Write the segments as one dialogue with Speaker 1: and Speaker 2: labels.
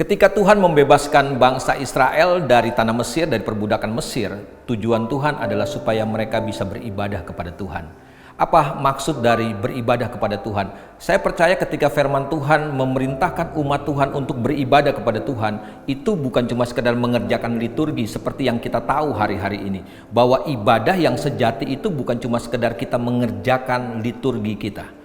Speaker 1: Ketika Tuhan membebaskan bangsa Israel dari tanah Mesir, dari perbudakan Mesir, tujuan Tuhan adalah supaya mereka bisa beribadah kepada Tuhan. Apa maksud dari beribadah kepada Tuhan? Saya percaya ketika firman Tuhan memerintahkan umat Tuhan untuk beribadah kepada Tuhan, itu bukan cuma sekedar mengerjakan liturgi seperti yang kita tahu hari-hari ini. Bahwa ibadah yang sejati itu bukan cuma sekedar kita mengerjakan liturgi kita.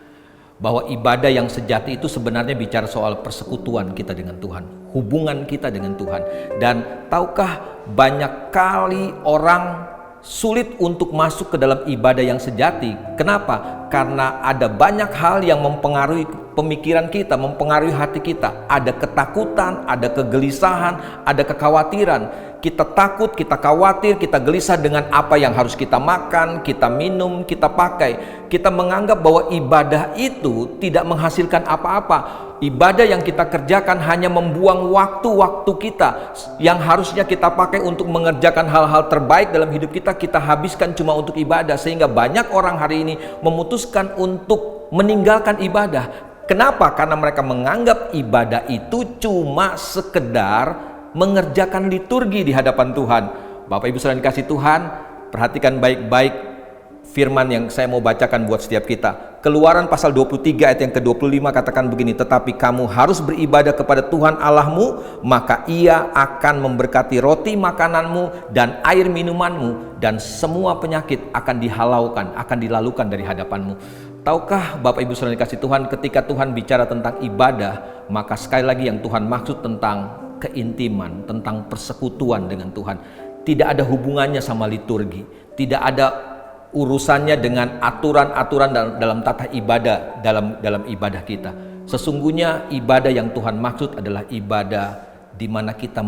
Speaker 1: Bahwa ibadah yang sejati itu sebenarnya bicara soal persekutuan kita dengan Tuhan, hubungan kita dengan Tuhan. Dan tahukah banyak kali orang sulit untuk masuk ke dalam ibadah yang sejati. Kenapa? Karena ada banyak hal yang mempengaruhi pemikiran kita, mempengaruhi hati kita. Ada ketakutan, ada kegelisahan, ada kekhawatiran. Kita takut, kita khawatir, kita gelisah dengan apa yang harus kita makan, kita minum, kita pakai. Kita menganggap bahwa ibadah itu tidak menghasilkan apa-apa. Ibadah yang kita kerjakan hanya membuang waktu-waktu kita yang harusnya kita pakai untuk mengerjakan hal-hal terbaik dalam hidup kita, kita habiskan cuma untuk ibadah. Sehingga banyak orang hari ini memutuskan untuk meninggalkan ibadah. Kenapa? Karena mereka menganggap ibadah itu cuma sekedar mengerjakan liturgi di hadapan Tuhan. Bapak Ibu saudara dikasih Tuhan, perhatikan baik-baik firman yang saya mau bacakan buat setiap kita. Keluaran pasal 23 ayat yang ke-25 katakan begini, tetapi kamu harus beribadah kepada Tuhan Allahmu, maka Ia akan memberkati roti makananmu dan air minumanmu, dan semua penyakit akan dihalaukan, akan dilalukan dari hadapanmu. Tahukah Bapak Ibu saudara dikasih Tuhan, ketika Tuhan bicara tentang ibadah, maka sekali lagi yang Tuhan maksud tentang keintiman, tentang persekutuan dengan Tuhan. Tidak ada hubungannya sama liturgi, tidak ada urusannya dengan aturan-aturan dalam tata ibadah, dalam ibadah kita. Sesungguhnya ibadah yang Tuhan maksud adalah ibadah di mana kita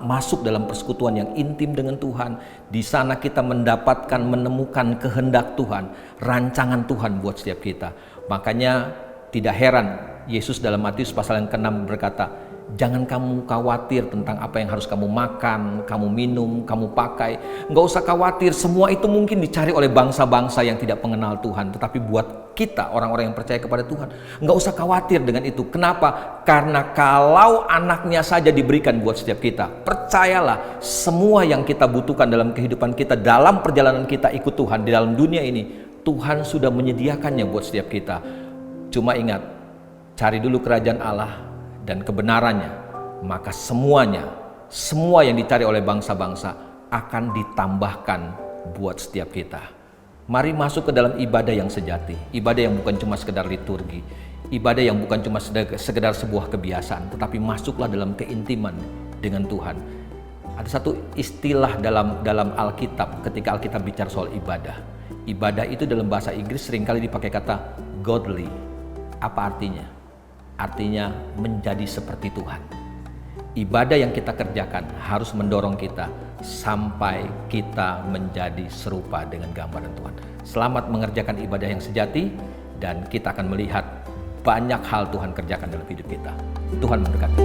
Speaker 1: masuk dalam persekutuan yang intim dengan Tuhan. Di sana kita mendapatkan, menemukan kehendak Tuhan, rancangan Tuhan buat setiap kita. Makanya tidak heran Yesus dalam Matius pasal yang ke-6 berkata, jangan kamu khawatir tentang apa yang harus kamu makan, kamu minum, kamu pakai. Nggak usah khawatir, semua itu mungkin dicari oleh bangsa-bangsa yang tidak mengenal Tuhan. Tetapi buat kita, orang-orang yang percaya kepada Tuhan, nggak usah khawatir dengan itu. Kenapa? Karena kalau anaknya saja diberikan buat setiap kita, percayalah, semua yang kita butuhkan dalam kehidupan kita, dalam perjalanan kita ikut Tuhan di dalam dunia ini, Tuhan sudah menyediakannya buat setiap kita. Cuma ingat, cari dulu kerajaan Allah dan kebenarannya, maka semuanya, semua yang dicari oleh bangsa-bangsa akan ditambahkan buat setiap kita. Mari masuk ke dalam ibadah yang sejati, ibadah yang bukan cuma sekedar liturgi, ibadah yang bukan cuma sekedar sebuah kebiasaan, tetapi masuklah dalam keintiman dengan Tuhan. Ada satu istilah dalam Alkitab, ketika Alkitab bicara soal ibadah. Ibadah itu dalam bahasa Inggris seringkali dipakai kata godly. Apa artinya? Artinya menjadi seperti Tuhan. Ibadah yang kita kerjakan harus mendorong kita sampai kita menjadi serupa dengan gambaran Tuhan. Selamat mengerjakan ibadah yang sejati, dan kita akan melihat banyak hal Tuhan kerjakan dalam hidup kita. Tuhan memberkati.